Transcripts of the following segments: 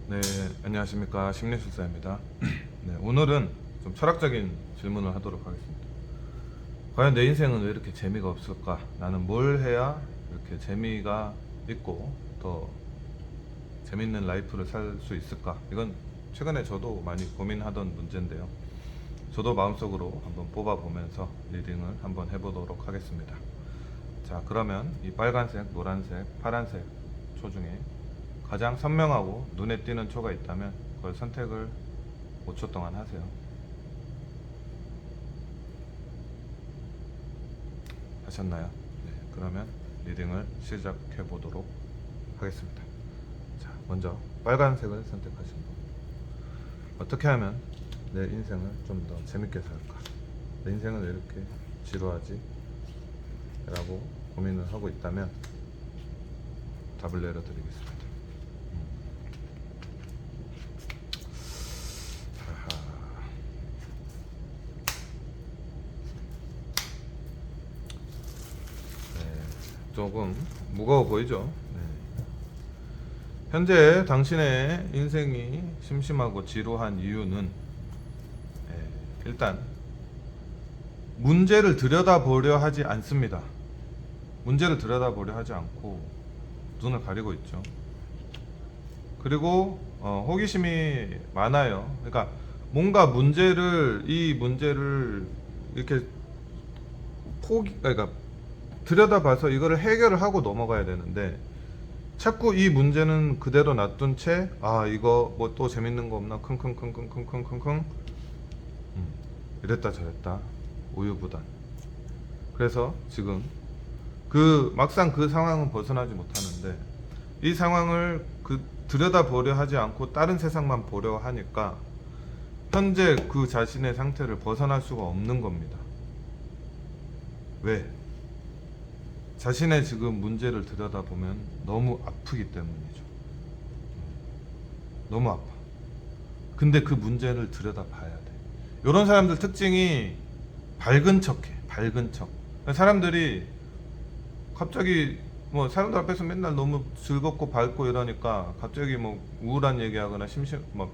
네, 안녕하십니까. 심리술사입니다. 네, 오늘은 좀 철학적인 질문을 하도록 하겠습니다. 과연 내 인생은 왜 이렇게 재미가 없을까? 나는 뭘 해야 이렇게 재미가 있고 더 재밌는 라이프를 살 수 있을까? 이건 최근에 저도 많이 고민하던 문제인데요. 저도 마음속으로 한번 뽑아보면서 리딩을 한번 해보도록 하겠습니다. 자, 그러면 이 빨간색, 노란색, 파란색 초 중에 가장 선명하고 눈에 띄는 초가 있다면 그걸 선택을 5초 동안 하세요. 하셨나요? 네, 그러면 리딩을 시작해 보도록 하겠습니다. 자, 먼저 빨간색을 선택하신 분. 어떻게 하면 내 인생을 좀 더 재밌게 살까? 내 인생은 왜 이렇게 지루하지? 라고 고민을 하고 있다면 답을 내려드리겠습니다. 조금 무거워 보이죠? 네. 현재 당신의 인생이 심심하고 지루한 이유는 일단 문제를 들여다보려 하지 않습니다. 문제를 들여다보려 하지 않고 눈을 가리고 있죠. 그리고 호기심이 많아요. 그러니까 뭔가 이 문제를 이렇게 그러니까 들여다봐서 이거를 해결을 하고 넘어가야 되는데 자꾸 이 문제는 그대로 놔둔 채 이거 뭐 또 재밌는 거 없나 킁킁킁킁킁킁킁 이랬다 저랬다 우유부단. 그래서 지금 막상 그 상황은 벗어나지 못하는데 이 상황을 들여다보려 하지 않고 다른 세상만 보려 하니까 현재 그 자신의 상태를 벗어날 수가 없는 겁니다. 왜? 자신의 지금 문제를 들여다보면 너무 아프기 때문이죠. 너무 아파. 근데 그 문제를 들여다봐야 돼. 이런 사람들 특징이 밝은 척해. 밝은 척. 사람들이 갑자기 뭐 사람들 앞에서 맨날 너무 즐겁고 밝고 이러니까 갑자기 뭐 우울한 얘기하거나 막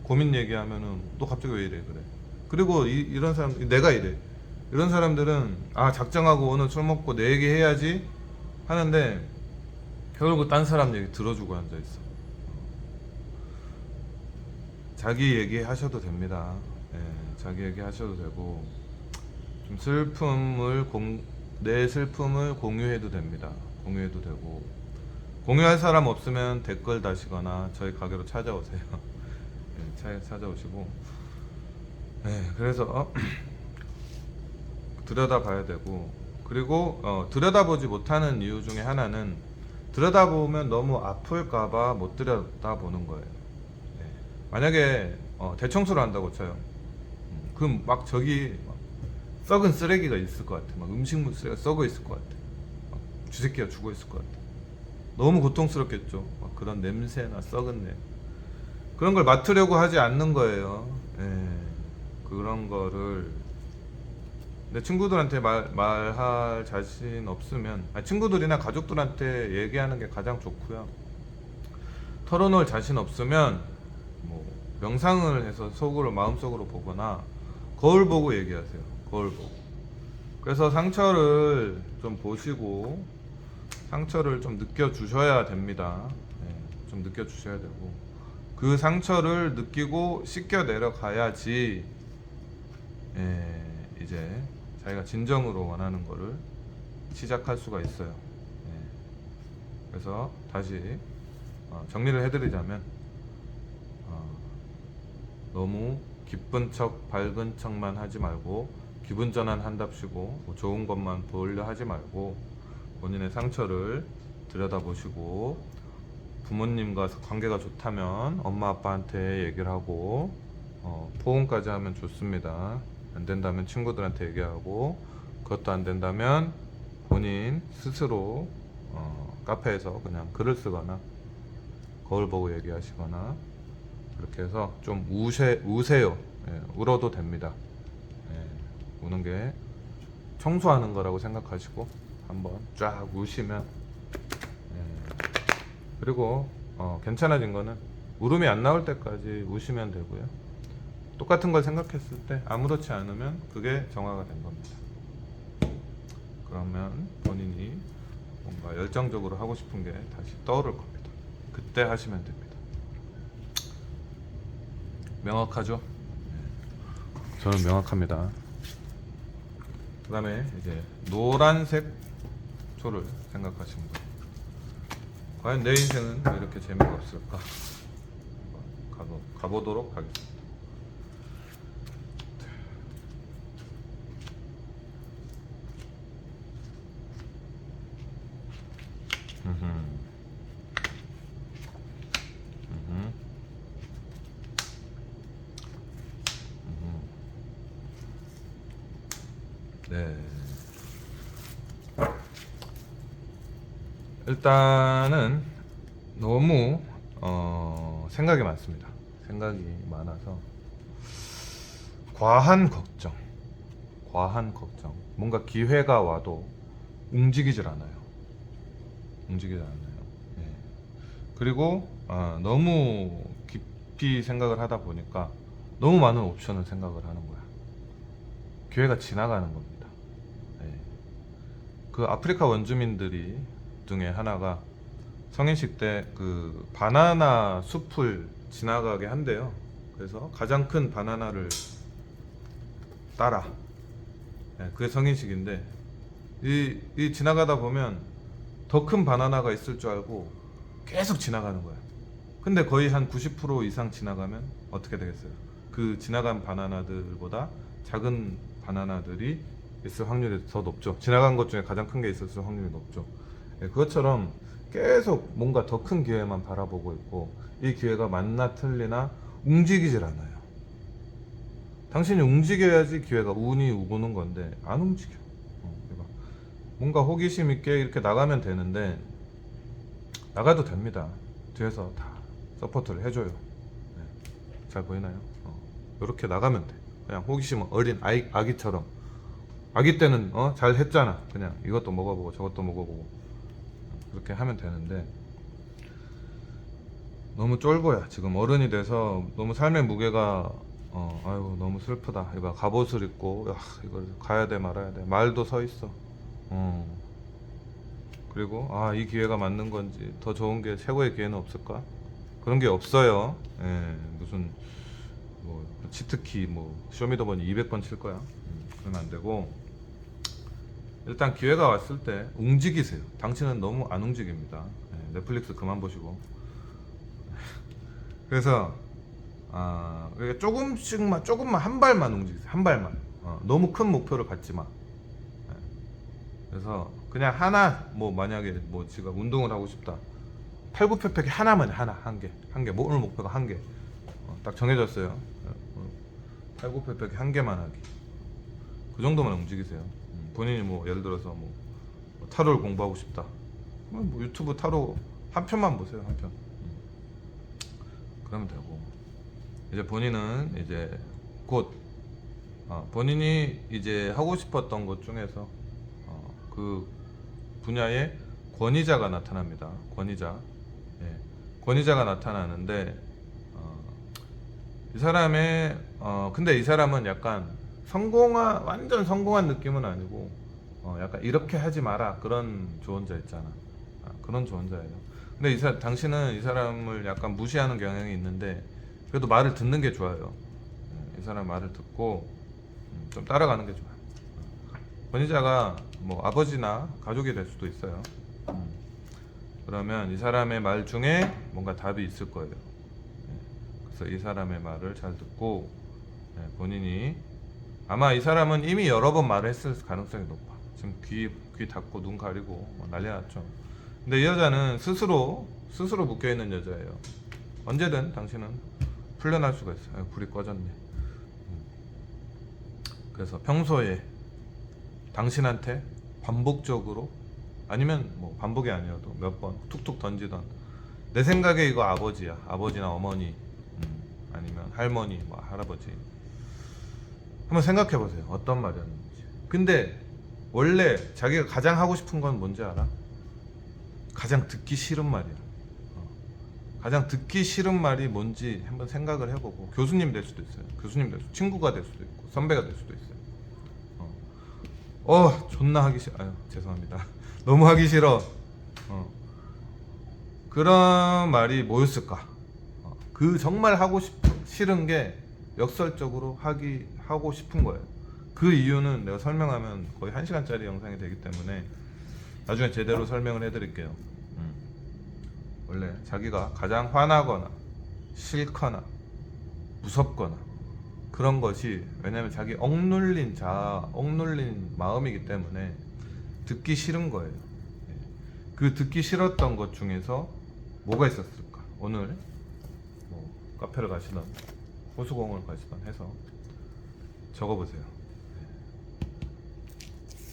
고민 얘기하면은 너 갑자기 왜 이래 그래. 그리고 이런 사람 내가 이래. 이런 사람들은 작정하고 오늘 술 먹고 내 얘기 해야지 하는데 결국 딴 사람 얘기 들어주고 앉아있어. 자기 얘기 하셔도 됩니다. 자기 얘기 하셔도 되고 좀 내 슬픔을 공유해도 됩니다. 공유해도 되고 공유할 사람 없으면 댓글 다시거나 저희 가게로 찾아오세요. 찾아오시고 그래서 들여다봐야 되고 그리고 들여다보지 못하는 이유 중에 하나는 들여다보면 너무 아플까봐 못 들여다보는 거예요. 만약에 대청소를 한다고 쳐요. 그럼 막 저기 썩은 쓰레기가 있을 것 같아. 막 음식물 쓰레기가 썩어 있을 것 같아. 막 쥐새끼가 죽어 있을 것 같아. 너무 고통스럽겠죠. 막 그런 냄새나 썩은 그런 걸 맡으려고 하지 않는 거예요. 그런 거를 내 친구들한테 말할 자신 없으면 친구들이나 가족들한테 얘기하는 게 가장 좋고요. 털어놓을 자신 없으면 뭐 명상을 해서 마음속으로 보거나 거울 보고 얘기하세요. 거울 보고. 그래서 상처를 좀 보시고 상처를 좀 느껴주셔야 됩니다. 좀 느껴주셔야 되고 그 상처를 느끼고 씻겨 내려가야지 이제 자기가 진정으로 원하는 거를 시작할 수가 있어요. 그래서 다시 정리를 해드리자면 너무 기쁜 척 밝은 척만 하지 말고 기분 전환 한답시고 뭐 좋은 것만 보려 하지 말고 본인의 상처를 들여다보시고 부모님과 관계가 좋다면 엄마 아빠한테 얘기를 하고 포옹까지 하면 좋습니다. 안 된다면 친구들한테 얘기하고 그것도 안 된다면 본인 스스로 카페에서 그냥 글을 쓰거나 거울 보고 얘기하시거나 그렇게 해서 좀 우세요. 울어도 됩니다. 우는 게 청소하는 거라고 생각하시고 한번 쫙 우시면 그리고 괜찮아진 거는 울음이 안 나올 때까지 우시면 되고요. 똑같은 걸 생각했을 때 아무렇지 않으면 그게 정화가 된 겁니다. 그러면 본인이 뭔가 열정적으로 하고 싶은 게 다시 떠오를 겁니다. 그때 하시면 됩니다. 명확하죠? 저는 명확합니다. 그 다음에 이제 노란색 초를 생각하시면 돼요. 과연 내 인생은 왜 이렇게 재미가 없을까? 가보도록 하겠습니다. 네. 일단은 너무 생각이 많습니다. 생각이 많아서 과한 걱정, 뭔가 기회가 와도 움직이질 않아요. 예. 그리고 너무 깊이 생각을 하다 보니까 너무 많은 옵션을 생각을 하는 거야. 기회가 지나가는 겁니다. 예. 그 아프리카 원주민들이 중에 하나가 성인식 때 그 바나나 숲을 지나가게 한대요. 그래서 가장 큰 바나나를 따라. 예, 그게 성인식인데 이 지나가다 보면 더 큰 바나나가 있을 줄 알고 계속 지나가는 거야. 근데 거의 한 90% 이상 지나가면 어떻게 되겠어요? 그 지나간 바나나들보다 작은 바나나들이 있을 확률이 더 높죠. 지나간 것 중에 가장 큰 게 있었을 확률이 높죠. 예, 그것처럼 계속 뭔가 더 큰 기회만 바라보고 있고 이 기회가 맞나 틀리나 움직이질 않아요. 당신이 움직여야지 기회가 운이 오는 건데 안 움직여. 뭔가 호기심 있게 이렇게 나가면 되는데 나가도 됩니다. 뒤에서 다 서포트를 해줘요. 네. 잘 보이나요? 이렇게 나가면 돼. 그냥 호기심 어린 아기처럼. 아기 때는 잘 했잖아. 그냥 이것도 먹어보고 저것도 먹어보고 그렇게 하면 되는데 너무 쫄보야. 지금 어른이 돼서 너무 삶의 무게가 아이고 너무 슬프다. 이봐 갑옷을 입고 이걸 가야 돼 말아야 돼. 말도 서 있어. 그리고 이 기회가 맞는 건지 더 좋은 게 최고의 기회는 없을까? 그런 게 없어요. 예, 무슨 뭐 치트키 뭐 쇼미더머니 200번 칠 거야. 그러면 안 되고 일단 기회가 왔을 때 움직이세요. 당신은 너무 안 움직입니다. 예, 넷플릭스 그만 보시고. 그래서 조금만 한 발만 움직이세요. 한 발만. 너무 큰 목표를 갖지 마. 그래서 그냥 하나 뭐 만약에 뭐 지가 운동을 하고 싶다. 팔굽혀펴기 하나만 한 개. 오늘 목표가 한 개. 딱 정해졌어요. 팔굽혀펴기 한 개만 하기. 그 정도만 움직이세요. 본인이 뭐 예를 들어서 뭐 타로를 공부하고 싶다. 뭐 유튜브 타로 한 편만 보세요. 한 편. 그러면 되고 이제 본인은 이제 곧 본인이 이제 하고 싶었던 것 중에서 그 분야의 권위자가 나타납니다. 권위자. 예. 권위자가 나타나는데 이 사람의 근데 이 사람은 약간 완전 성공한 느낌은 아니고 약간 이렇게 하지 마라 그런 조언자 있잖아. 그런 조언자예요. 근데 당신은 이 사람을 약간 무시하는 경향이 있는데 그래도 말을 듣는 게 좋아요. 이 사람 말을 듣고 좀 따라가는 게 좋아요. 권위자가 뭐 아버지나 가족이 될 수도 있어요. 그러면 이 사람의 말 중에 뭔가 답이 있을 거예요. 그래서 이 사람의 말을 잘 듣고 본인이 아마 이 사람은 이미 여러 번 말을 했을 가능성이 높아. 지금 귀 닫고 눈 가리고 뭐 난리 났죠. 근데 이 여자는 스스로 묶여있는 여자예요. 언제든 당신은 풀려날 수가 있어요. 불이 꺼졌네. 그래서 평소에 당신한테 반복적으로 아니면 뭐 반복이 아니어도 몇 번 툭툭 던지던 내 생각에 이거 아버지야. 아버지나 어머니 아니면 할머니 뭐 할아버지 한번 생각해 보세요. 어떤 말이었는지. 근데 원래 자기가 가장 하고 싶은 건 뭔지 알아? 가장 듣기 싫은 말이야. 가장 듣기 싫은 말이 뭔지 한번 생각을 해보고, 교수님 될 수도 있어요. 교수님 될 수도, 친구가 될 수도 있고, 선배가 될 수도 있어요. 존나 하기 싫어. 아유, 죄송합니다. 너무 하기 싫어. 그런 말이 뭐였을까? 그 정말 싫은 게 역설적으로 하고 싶은 거예요. 그 이유는 내가 설명하면 거의 1시간짜리 영상이 되기 때문에 나중에 제대로 설명을 해드릴게요. 원래 자기가 가장 화나거나 싫거나 무섭거나 그런 것이, 왜냐면 자기 억눌린 마음이기 때문에 듣기 싫은 거예요. 그 듣기 싫었던 것 중에서 뭐가 있었을까? 오늘 뭐 카페를 가시던 호수공원을 가시던 해서 적어보세요.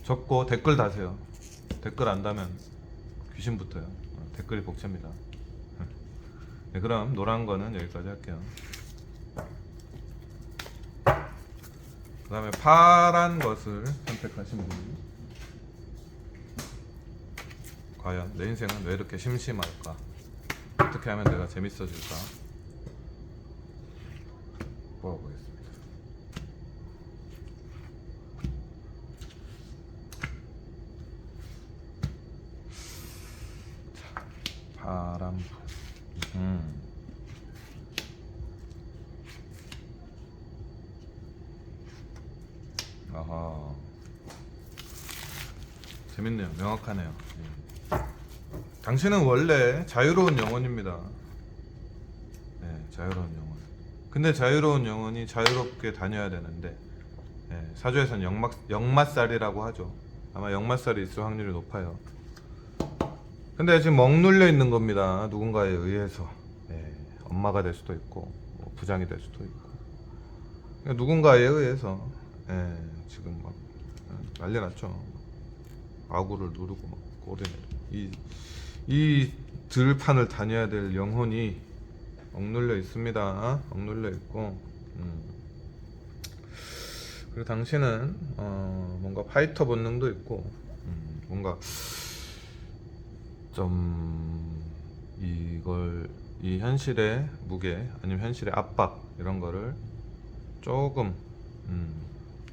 적고 댓글 다세요. 댓글 안 다면 귀신 붙어요. 댓글이 복잡니다. 네, 그럼 노란 거는 여기까지 할게요. 그 다음에 파란 것을 선택하신 분이, 과연 내 인생은 왜 이렇게 심심할까? 어떻게 하면 내가 재밌어질까? 뽑아보겠습니다. 자, 파란불. 아하, 재밌네요. 명확하네요. 당신은 원래 자유로운 영혼입니다. 네, 자유로운 영혼. 근데 자유로운 영혼이 자유롭게 다녀야 되는데, 사주에서는 역마살이라고 하죠. 아마 역마살이 있을 확률이 높아요. 근데 지금 억눌려 있는 겁니다. 누군가에 의해서. 엄마가 될 수도 있고, 뭐 부장이 될 수도 있고, 그러니까 누군가에 의해서 지금 막 난리 났죠. 아구를 누르고 막 꼬리 내리고, 이 들판을 다녀야 될 영혼이 억눌려 있습니다. 억눌려 있고, 그리고 당신은 뭔가 파이터 본능도 있고, 뭔가 좀 이 현실의 무게 아니면 현실의 압박, 이런 거를 조금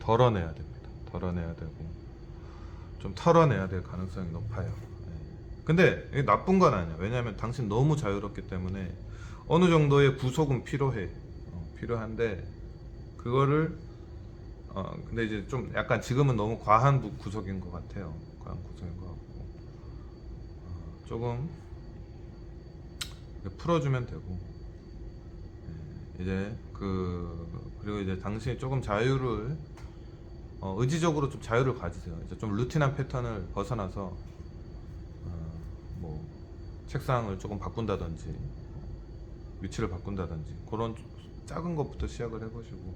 덜어내야 됩니다. 덜어내야 되고 좀 털어내야 될 가능성이 높아요. 근데 이게 나쁜 건 아니야. 왜냐하면 당신 너무 자유롭기 때문에 어느 정도의 구속은 필요한데, 그거를 근데 이제 좀 약간 지금은 너무 과한 구속인 것 같아요. 과한 구속인 것 같고, 조금 풀어주면 되고, 이제 그리고 이제 당신이 조금 자유를 의지적으로 좀 자유를 가지세요. 이제 좀 루틴한 패턴을 벗어나서 뭐 책상을 조금 바꾼다든지, 위치를 바꾼다든지, 그런 작은 것부터 시작을 해보시고,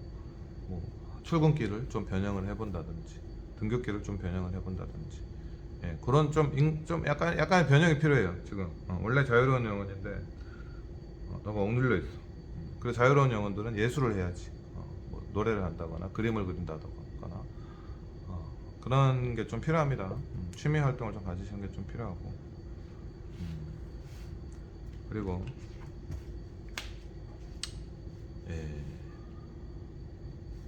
뭐 출근길을 좀 변형을 해본다든지, 등굣길을 좀 변형을 해본다든지, 그런 좀 약간의 변형이 필요해요. 지금 원래 자유로운 영혼인데 너무 억눌려 있어. 그래서 자유로운 영혼들은 예술을 해야지. 뭐 노래를 한다거나 그림을 그린다거나 그런 게 좀 필요합니다. 취미 활동을 좀 가지시는 게 좀 필요하고, 그리고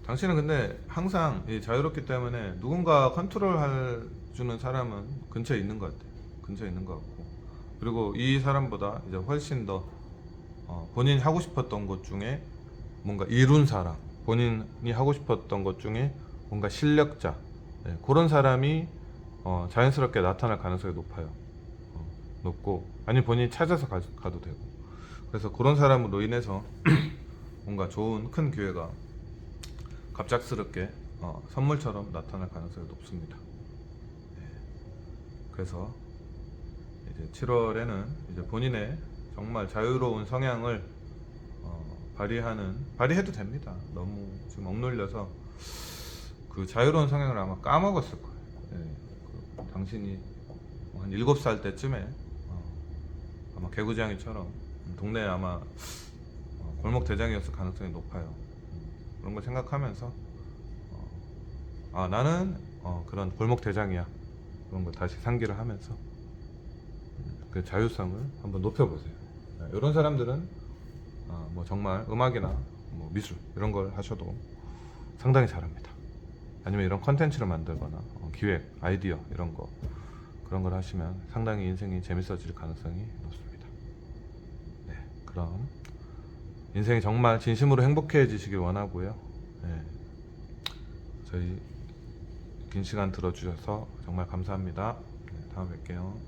당신은 근데 항상 자유롭기 때문에 누군가 컨트롤 주는 사람은 근처에 있는 것 같아요. 근처에 있는 것 같고, 그리고 이 사람보다 이제 훨씬 더 본인이 하고 싶었던 것 중에 뭔가 이룬 사람, 본인이 하고 싶었던 것 중에 뭔가 실력자, 그런 사람이 자연스럽게 나타날 가능성이 높고, 아니 본인이 찾아서 가도 되고, 그래서 그런 사람으로 인해서 뭔가 좋은 큰 기회가 갑작스럽게 선물처럼 나타날 가능성이 높습니다. 그래서 이제 7월에는 이제 본인의 정말 자유로운 성향을 발휘해도 됩니다. 너무 지금 억눌려서 그 자유로운 성향을 아마 까먹었을 거예요. 당신이 한 7살 때쯤에 아마 개구장이처럼 동네에 아마 골목 대장이었을 가능성이 높아요. 그런 걸 생각하면서 나는 그런 골목 대장이야, 그런 걸 다시 상기를 하면서 그 자율성을 한번 높여보세요. 이런 사람들은 뭐 정말 음악이나 뭐 미술 이런 걸 하셔도 상당히 잘합니다. 아니면 이런 컨텐츠를 만들거나 기획, 아이디어 이런 거 그런 걸 하시면 상당히 인생이 재밌어질 가능성이 높습니다. 네, 그럼 인생이 정말 진심으로 행복해지시길 원하고요. 네, 저희 긴 시간 들어주셔서 정말 감사합니다. 네, 다음에 뵐게요.